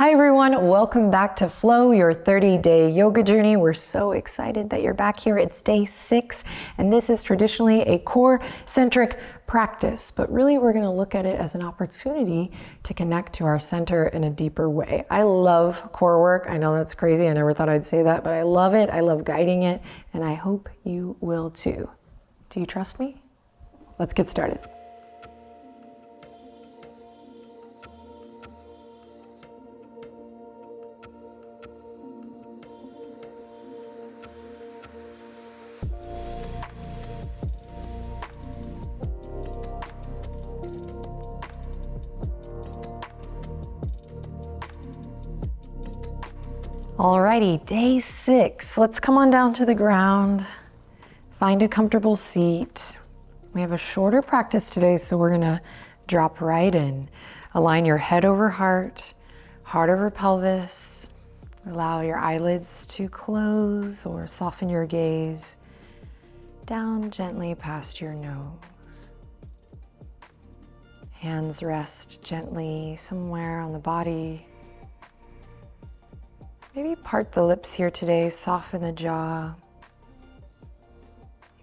Hi everyone, welcome back to Flow, your 30-day yoga journey. We're so excited that you're back here. It's day 6, and this is traditionally a core-centric practice, but really we're gonna look at it as an opportunity to connect to our center in a deeper way. I love core work. I know that's crazy. I never thought I'd say that, but I love it. I love guiding it, and I hope you will too. Do you trust me? Let's get started. Alrighty, day 6. Let's come on down to the ground. Find a comfortable seat. We have a shorter practice today, so we're gonna drop right in. Align your head over heart, heart over pelvis. Allow your eyelids to close or soften your gaze down gently past your nose. Hands rest gently somewhere on the body. Maybe part the lips here today, soften the jaw.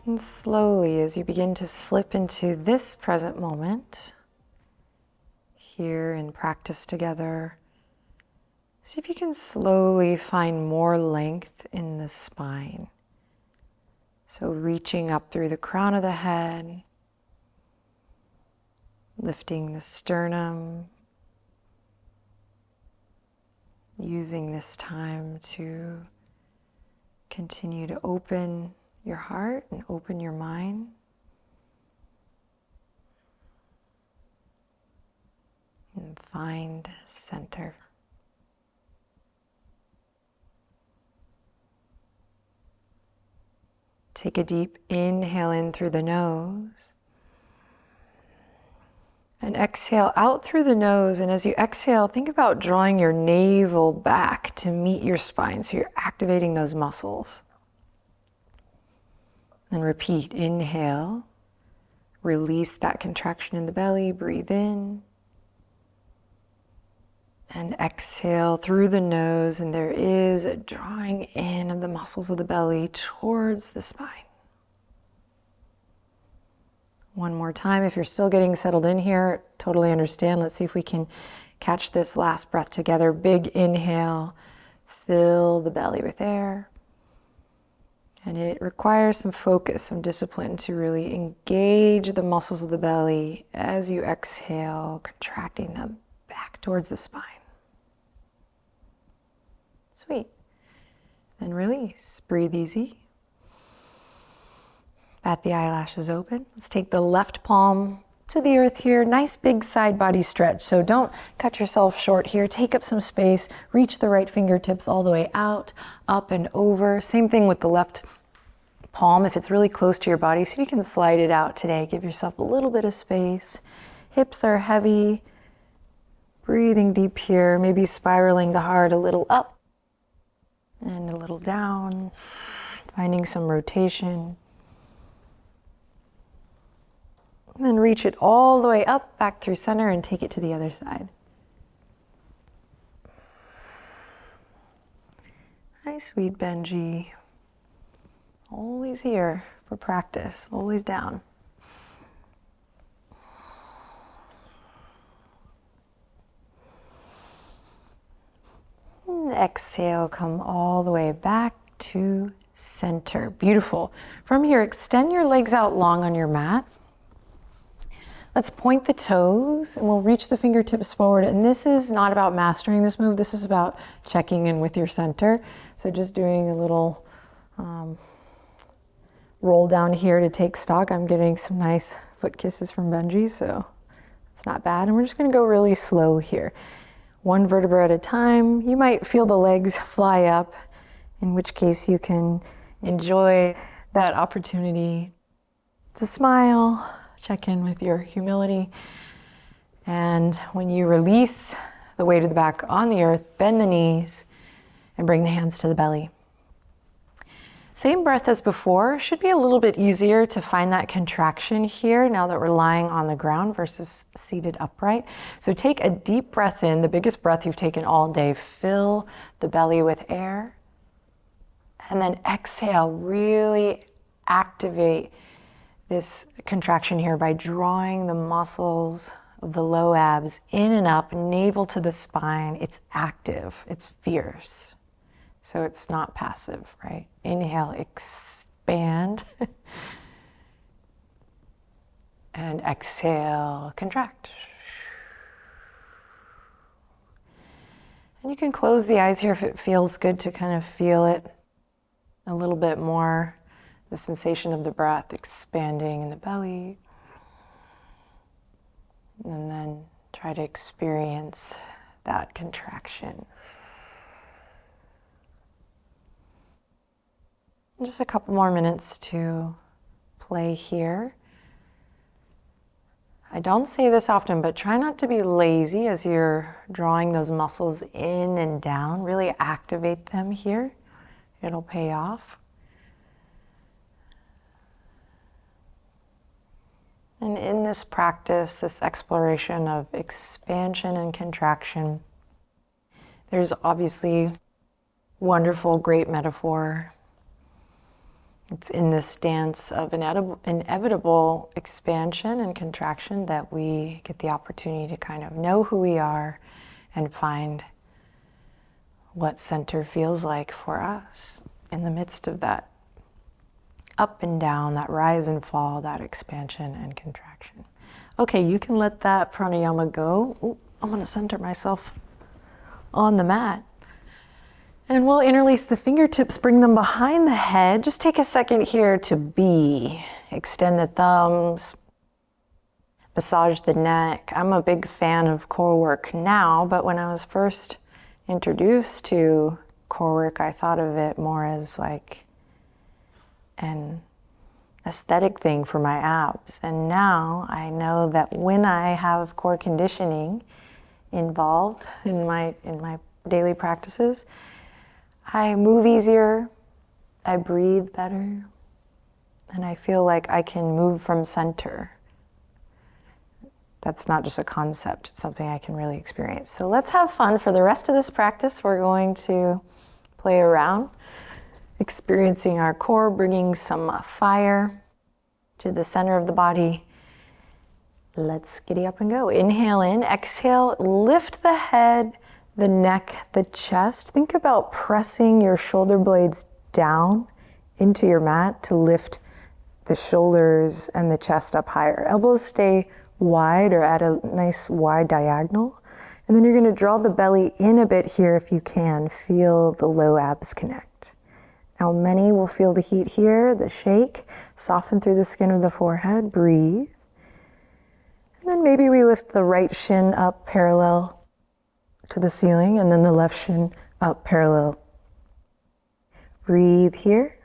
And slowly, as you begin to slip into this present moment, here in practice together, see if you can slowly find more length in the spine. So reaching up through the crown of the head, lifting the sternum, using this time to continue to open your heart and open your mind. And find center. Take a deep inhale in through the nose. And exhale out through the nose, and as you exhale, think about drawing your navel back to meet your spine, so you're activating those muscles. And repeat, inhale, release that contraction in the belly, breathe in. And exhale through the nose, and there is a drawing in of the muscles of the belly towards the spine. One more time. If you're still getting settled in here, totally understand. Let's see if we can catch this last breath together. Big inhale, fill the belly with air. And it requires some focus, some discipline to really engage the muscles of the belly as you exhale, contracting them back towards the spine. Sweet. Then release. Breathe easy. Bat the eyelashes open. Let's take the left palm to the earth here. Nice big side body stretch. So don't cut yourself short here. Take up some space. Reach the right fingertips all the way out, up and over. Same thing with the left palm. If it's really close to your body, so you can slide it out today. Give yourself a little bit of space. Hips are heavy. Breathing deep here. Maybe spiraling the heart a little up and a little down. Finding some rotation. And then reach it all the way up, back through center, and take it to the other side. Hi, sweet Benji. Always here for practice, always down. And exhale, come all the way back to center. Beautiful. From here, extend your legs out long on your mat. Let's point the toes and we'll reach the fingertips forward. And this is not about mastering this move. This is about checking in with your center. So just doing a little roll down here to take stock. I'm getting some nice foot kisses from Benji, so it's not bad. And we're just gonna go really slow here. One vertebra at a time. You might feel the legs fly up, in which case you can enjoy that opportunity to smile. Check in with your humility. And when you release the weight of the back on the earth, bend the knees and bring the hands to the belly. Same breath as before. Should be a little bit easier to find that contraction here now that we're lying on the ground versus seated upright. So take a deep breath in, the biggest breath you've taken all day. Fill the belly with air. And then exhale, really activate this contraction here by drawing the muscles of the low abs in and up, navel to the spine. It's active, it's fierce. So it's not passive, right? Inhale, expand. And exhale, contract. And you can close the eyes here if it feels good to kind of feel it a little bit more. The sensation of the breath expanding in the belly. And then try to experience that contraction. Just a couple more minutes to play here. I don't say this often, but try not to be lazy as you're drawing those muscles in and down. Really activate them here. It'll pay off. And in this practice, this exploration of expansion and contraction, there's obviously wonderful, great metaphor. It's in this dance of inevitable expansion and contraction that we get the opportunity to kind of know who we are and find what center feels like for us in the midst of that up and down, that rise and fall, that expansion and contraction. Okay, you can let that pranayama go. Ooh, I'm gonna center myself on the mat. And we'll interlace the fingertips, bring them behind the head. Just take a second here to be. Extend the thumbs, massage the neck. I'm a big fan of core work now, but when I was first introduced to core work, I thought of it more as like an aesthetic thing for my abs. And now I know that when I have core conditioning involved in my daily practices, I move easier, I breathe better, and I feel like I can move from center. That's not just a concept, it's something I can really experience. So let's have fun. For the rest of this practice, we're going to play around, experiencing our core, bringing some fire to the center of the body. Let's giddy up and go. Inhale in, exhale, lift the head, the neck, the chest. Think about pressing your shoulder blades down into your mat to lift the shoulders and the chest up higher. Elbows stay wide or at a nice wide diagonal. And then you're going to draw the belly in a bit here if you can. Feel the low abs connect. Now many will feel the heat here, the shake. Soften through the skin of the forehead. Breathe. And then maybe we lift the right shin up parallel to the ceiling, and then the left shin up parallel. Breathe here.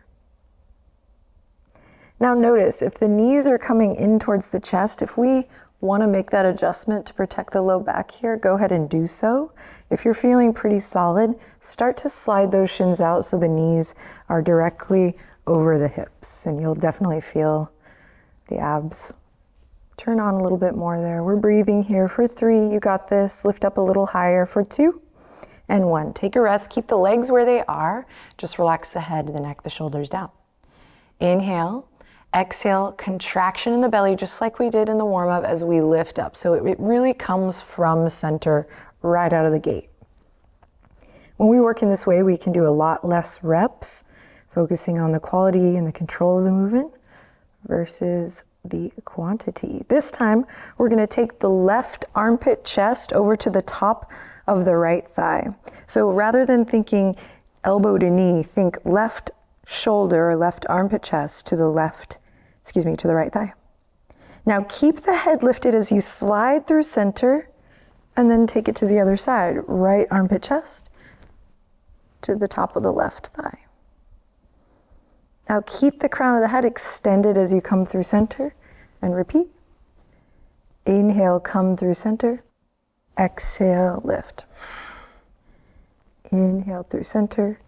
Now notice if the knees are coming in towards the chest, if we want to make that adjustment to protect the low back here, go ahead and do so. If you're feeling pretty solid, start to slide those shins out so the knees are directly over the hips, and you'll definitely feel the abs turn on a little bit more there. We're breathing here for 3. You got this. Lift up a little higher for 2 and 1. Take a rest. Keep the legs where they are. Just relax the head, the neck, the shoulders down. Inhale. Exhale. Contraction in the belly, just like we did in the warm-up as we lift up. So it really comes from center right out of the gate. When we work in this way, we can do a lot less reps, focusing on the quality and the control of the movement versus the quantity. This time, we're going to take the left armpit chest over to the top of the right thigh. So rather than thinking elbow to knee, think left shoulder or left armpit chest to the to the right thigh. Now keep the head lifted as you slide through center and then take it to the other side. Right armpit chest to the top of the left thigh. Now keep the crown of the head extended as you come through center and repeat. Inhale, come through center. Exhale, lift. Inhale through center.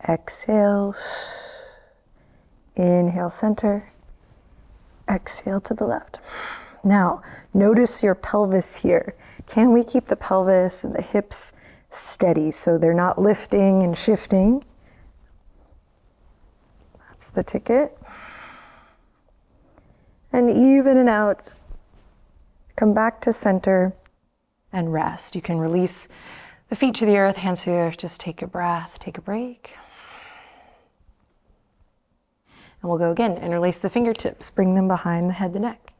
Exhale. Inhale, center. Exhale to the left. Now, notice your pelvis here. Can we keep the pelvis and the hips steady so they're not lifting and shifting? That's the ticket. And even and out. Come back to center and rest. You can release the feet to the earth, hands to the earth. Just take a breath, take a break. And we'll go again. Interlace the fingertips. Bring them behind the head, the neck.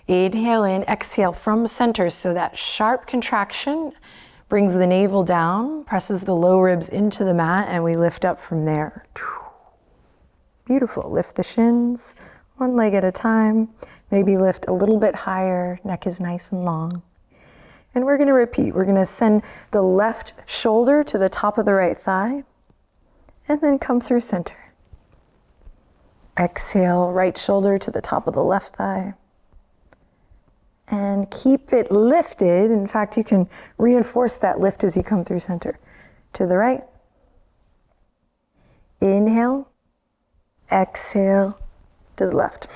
Inhale in, exhale from center. So that sharp contraction brings the navel down, presses the low ribs into the mat, and we lift up from there. Beautiful. Lift the shins, one leg at a time. Maybe lift a little bit higher. Neck is nice and long. And we're going to repeat. We're going to send the left shoulder to the top of the right thigh, and then come through center. Exhale, right shoulder to the top of the left thigh. And keep it lifted. In fact, you can reinforce that lift as you come through center. To the right. Inhale. Exhale to the left.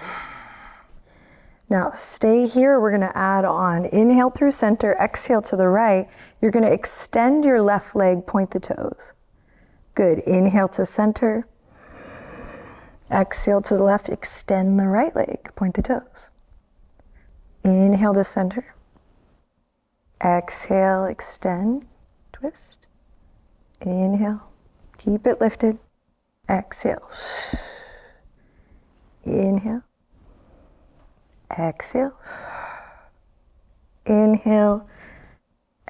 Now stay here. We're going to add on. Inhale through center. Exhale to the right. You're going to extend your left leg, point the toes. Good. Inhale to center. Exhale to the left. Extend the right leg, point the toes. Inhale to center. Exhale, extend, twist. Inhale, keep it lifted. Exhale. Inhale. Exhale. Inhale.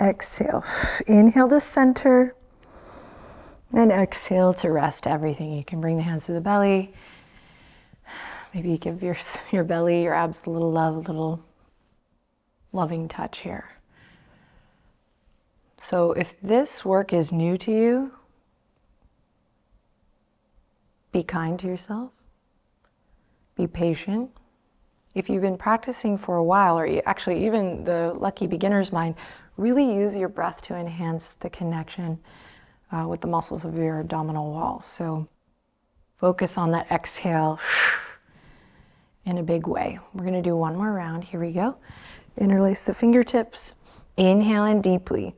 Exhale. Inhale to center. And exhale to rest everything. You can bring the hands to the belly. Maybe give your belly, your abs a little love, a little loving touch here. So if this work is new to you, be kind to yourself. Be patient. If you've been practicing for a while, or actually even the lucky beginner's mind, really use your breath to enhance the connection with the muscles of your abdominal wall. So focus on that exhale in a big way. We're gonna do one more round. Here we go. Interlace the fingertips. Inhale in deeply.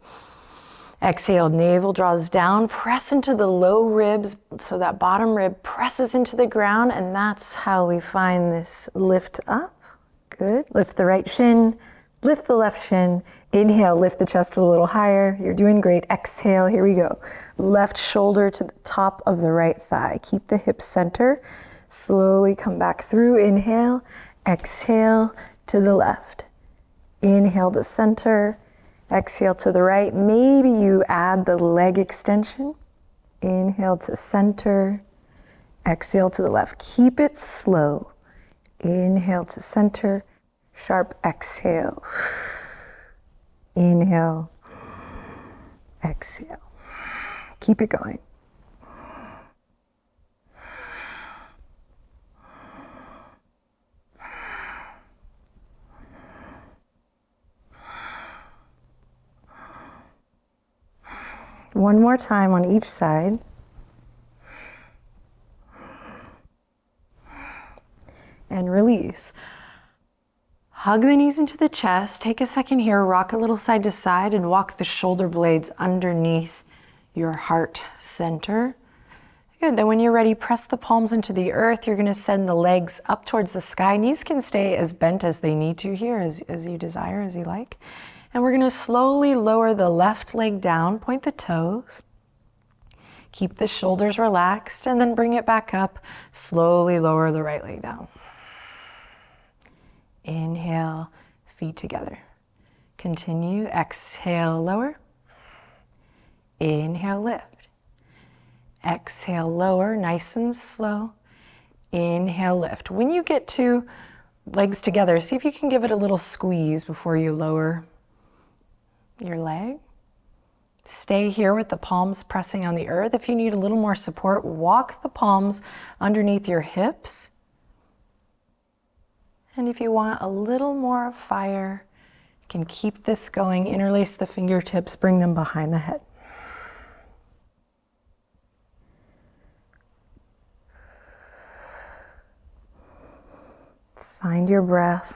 Exhale, navel draws down, press into the low ribs so that bottom rib presses into the ground, and that's how we find this lift up. Good. Lift the right shin, lift the left shin. Inhale, lift the chest a little higher. You're doing great. Exhale, here we go. Left shoulder to the top of the right thigh. Keep the hips center. Slowly come back through. Inhale, exhale to the left. Inhale to center. Exhale to the right. Maybe you add the leg extension. Inhale to center. Exhale to the left. Keep it slow. Inhale to center. Sharp exhale. Inhale. Exhale. Keep it going. One more time on each side. And release. Hug the knees into the chest. Take a second here, rock a little side to side and walk the shoulder blades underneath your heart center. Good, then when you're ready, press the palms into the earth. You're gonna send the legs up towards the sky. Knees can stay as bent as they need to here, as you desire, as you like. And we're gonna slowly lower the left leg down, point the toes. Keep the shoulders relaxed and then bring it back up. Slowly lower the right leg down. Inhale, feet together. Continue, exhale, lower. Inhale, lift. Exhale, lower, nice and slow. Inhale, lift. When you get to legs together, see if you can give it a little squeeze before you lower your leg. Stay here with the palms pressing on the earth. If you need a little more support, walk the palms underneath your hips. And if you want a little more fire, you can keep this going. Interlace the fingertips, bring them behind the head. Find your breath.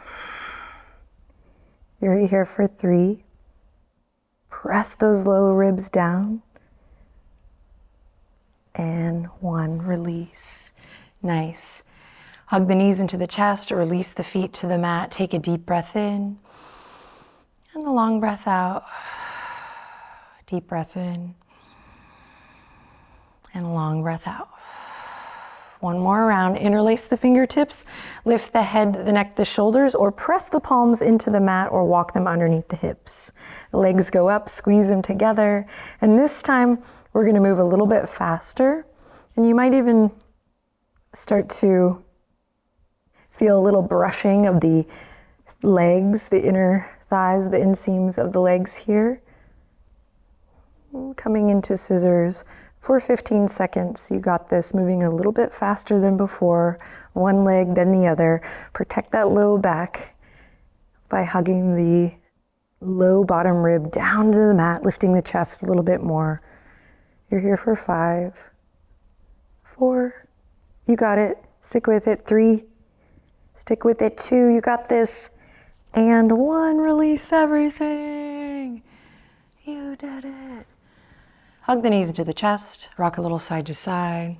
You're here for 3. Press those low ribs down. And 1, release. Nice. Hug the knees into the chest or release the feet to the mat. Take a deep breath in and a long breath out. Deep breath in and a long breath out. One more round. Interlace the fingertips, lift the head, the neck, the shoulders, or press the palms into the mat or walk them underneath the hips. The legs go up, squeeze them together. And this time we're gonna move a little bit faster. And you might even start to feel a little brushing of the legs, the inner thighs, the inseams of the legs here. Coming into scissors for 15 seconds. You got this. Moving a little bit faster than before. One leg, then the other. Protect that low back by hugging the low bottom rib down to the mat, lifting the chest a little bit more. You're here for 5, 4, you got it. Stick with it. 3, stick with it. 2, you got this. And 1, release everything. You did it. Hug the knees into the chest, rock a little side to side.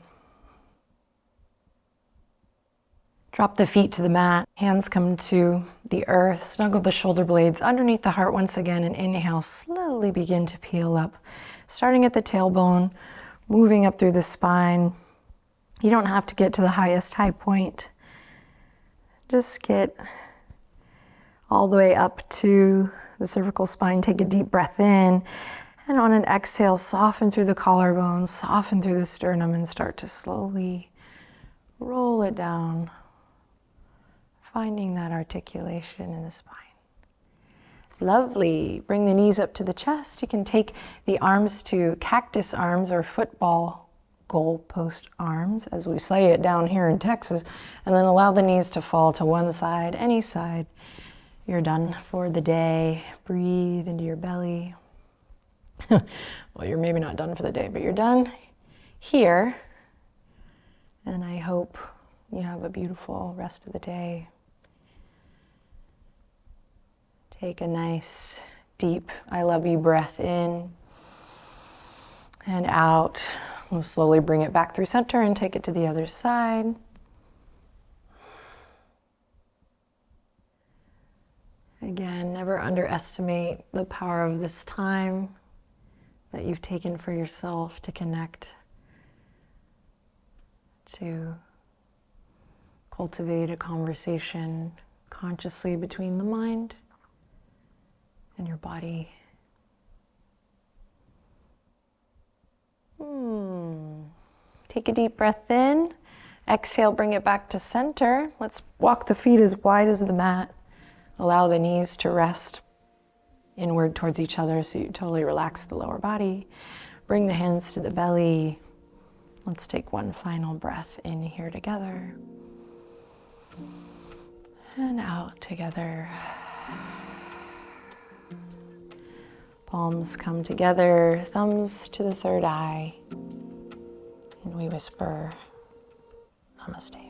Drop the feet to the mat, hands come to the earth, snuggle the shoulder blades underneath the heart once again, and inhale, slowly begin to peel up. Starting at the tailbone, moving up through the spine. You don't have to get to the highest high point. Just get all the way up to the cervical spine. Take a deep breath in. And on an exhale, soften through the collarbones, soften through the sternum, and start to slowly roll it down, finding that articulation in the spine. Lovely. Bring the knees up to the chest. You can take the arms to cactus arms or football goalpost arms, as we say it down here in Texas, and then allow the knees to fall to one side, any side. You're done for the day. Breathe into your belly. Well, you're maybe not done for the day, but you're done here. And I hope you have a beautiful rest of the day. Take a nice, deep, I love you breath in and out. We'll slowly bring it back through center and take it to the other side. Again, never underestimate the power of this time that you've taken for yourself to connect, to cultivate a conversation consciously between the mind and your body. Take a deep breath in. Exhale, bring it back to center. Let's walk the feet as wide as the mat. Allow the knees to rest inward towards each other so you totally relax the lower body. Bring the hands to the belly. Let's take one final breath in here together. And out together. Palms come together, thumbs to the third eye. And we whisper, Namaste.